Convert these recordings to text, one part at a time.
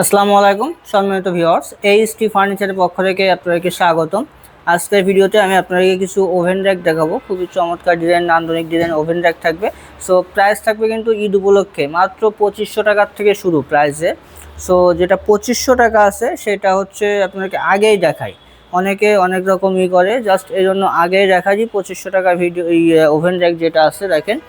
আসসালামু আলাইকুম সম্মানিত ভিউয়ার্স, এইচটি ফার্নিচারের পক্ষ থেকে আপনাদেরকে স্বাগতম। আজকের ভিডিওতে আমি আপনাদেরকে কিছু ওভেন র্যাক দেখাবো। খুবই চমৎকার ডিজাইন, নান্দনিক ডিজাইন ওভেন র্যাক থাকবে। সো প্রাইস থাকবে কিন্তু ঈদ উপলক্ষে মাত্র 2500 টাকার থেকে শুরু প্রাইসে। সো যেটা 2500 টাকা আছে সেটা হচ্ছে আপনাদেরকে আগেই দেখাই। অনেকে অনেক রকমই করে, জাস্ট এই জন্য আগেই দেখা দিই 2500 টাকা ভিডিও এই ওভেন র্যাক যেটা আছে। দেখেন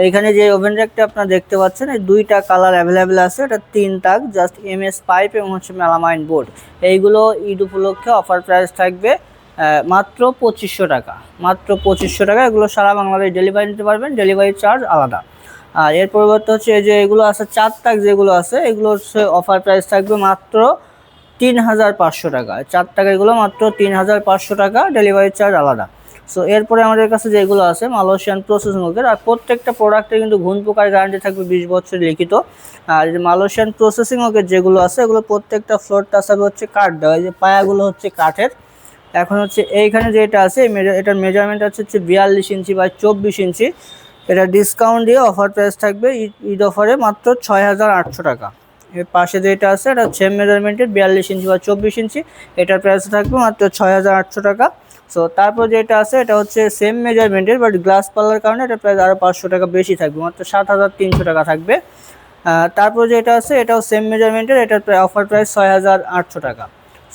এইখানে যে ওভেন র্যাকটা আপনারা দেখতে পাচ্ছেন, এই দুইটা কালার অ্যাভেলেবেল আছে। এটা 3 তাক, জাস্ট এমএস পাইপ এবং হচ্ছে মেলামাইন বোর্ড। এইগুলো ঈদ উপলক্ষে অফার প্রাইস থাকবে মাত্র 2500 টাকা। মাত্র 2500 টাকা। এগুলো সারা বাংলাদেশ ডেলিভারি নিতে পারবেন, ডেলিভারি চার্জ আলাদা। আর এর পরিবর্তে হচ্ছে যে এগুলো আছে 4 তাক যেগুলো আছে, এগুলো হচ্ছে অফার প্রাইস থাকবে মাত্র 3500 টাকা। 4 টাকা এগুলো মাত্র 3500 টাকা, ডেলিভারি চার্জ আলাদা। সো এরপরে আমাদের কাছে যেগুলো আছে মালয়েশিয়ান প্রসেসিং ওকের, আর প্রত্যেকটা প্রোডাক্টে কিন্তু ঘুণ পোকার গ্যারান্টি থাকবে 20 বছর লিখিত। আর যে মালয়েশিয়ান প্রসেসিং ওকের যেগুলো আছে এগুলো প্রত্যেকটা ফ্লোর টাসাবে হচ্ছে কাঠ দেওয়া, যে পায়াগুলো হচ্ছে কাঠের। এখন হচ্ছে এইখানে যেটা আছে এটার মেজারমেন্ট হচ্ছে 42 ইঞ্চি বা 24 ইঞ্চি। এটা ডিসকাউন্ট দিয়ে অফার প্রাইস থাকবে ঈদ অফারে মাত্র 6800 টাকা। এর পাশে যেটা আছে এটা সেম মেজারমেন্টের 42 ইঞ্চি বা 24 ইঞ্চি, এটার প্রাইস থাকবে মাত্র 6800 টাকা। সো তারপর যেটা আছে এটা হচ্ছে সেম মেজারমেন্টের বাট গ্লাস পাল্লার কারণে এটা প্রাইস আরও 500 টাকা বেশি থাকবে, মাত্র 7300 টাকা থাকবে। তারপর যেটা আছে এটাও সেম মেজারমেন্টের, এটার অফার প্রাইস 6800 টাকা।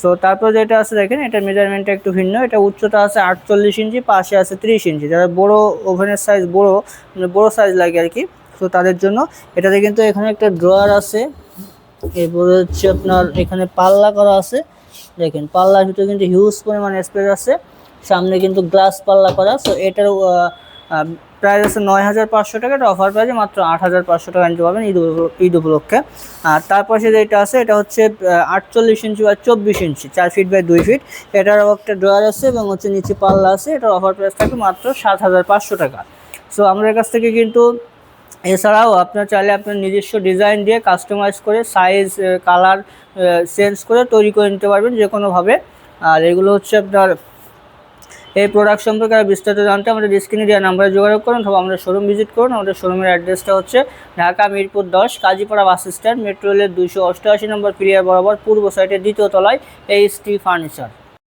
সো তারপর যেটা আছে দেখেন এটার মেজারমেন্টটা একটু ভিন্ন। এটা উচ্চতা আছে 48 ইঞ্চি, পাশে আছে 30 ইঞ্চি। যারা বড় ওভেনের সাইজ বড় সাইজ লাগে আর কি, তো তাদের জন্য এটাতে কিন্তু এখানে একটা ড্রয়ার আছে। এরপরে হচ্ছে আপনার এখানে পাল্লা করা আছে। দেখেন পাল্লার ভিতরে কিন্তু হিউজ পরিমাণ স্পেস আছে, সামনে কিন্তু গ্লাস পাল্লা করা। সো এটার প্রাইস আছে 9500 টাকা। এটা অফার প্রাইসে মাত্র 8500 টাকা নিতে পারবেন ঈদ উপলক্ষে। আর তার পাশে যেটা আছে এটা হচ্ছে 48 ইঞ্চি বা 24 ইঞ্চি, 4 ফিট বাই 2 ফিট। এটারও একটা ড্রয়ার আছে এবং হচ্ছে নিচে পাল্লা আছে। এটার অফার প্রাইস থাকবে মাত্র 7500 টাকা। সো আমাদের কাছ থেকে কিন্তু এছাড়াও আপনার চাইলে আপনার নিজস্ব ডিজাইন দিয়ে কাস্টমাইজ করে সাইজ কালার চেঞ্জ করে তৈরি করে নিতে পারবেন যে কোনোভাবে। আর এগুলো হচ্ছে আপনার এই প্রোডাক্ট সম্পর্কে আর বিস্তারিত জানতে আমাদের স্ক্রিনে দেওয়া নাম্বারে যোগাযোগ করুন অথবা আমাদের শোরুম ভিজিট করুন। আমাদের শোরুমের অ্যাড্রেসটা হচ্ছে Dhaka Mirpur 10 Kazipara bus stand, metro রেলের 288 নম্বর পিলিয়ার বরাবর পূর্ব সাইডের দ্বিতীয় তলায় এইচটি ফার্নিচার।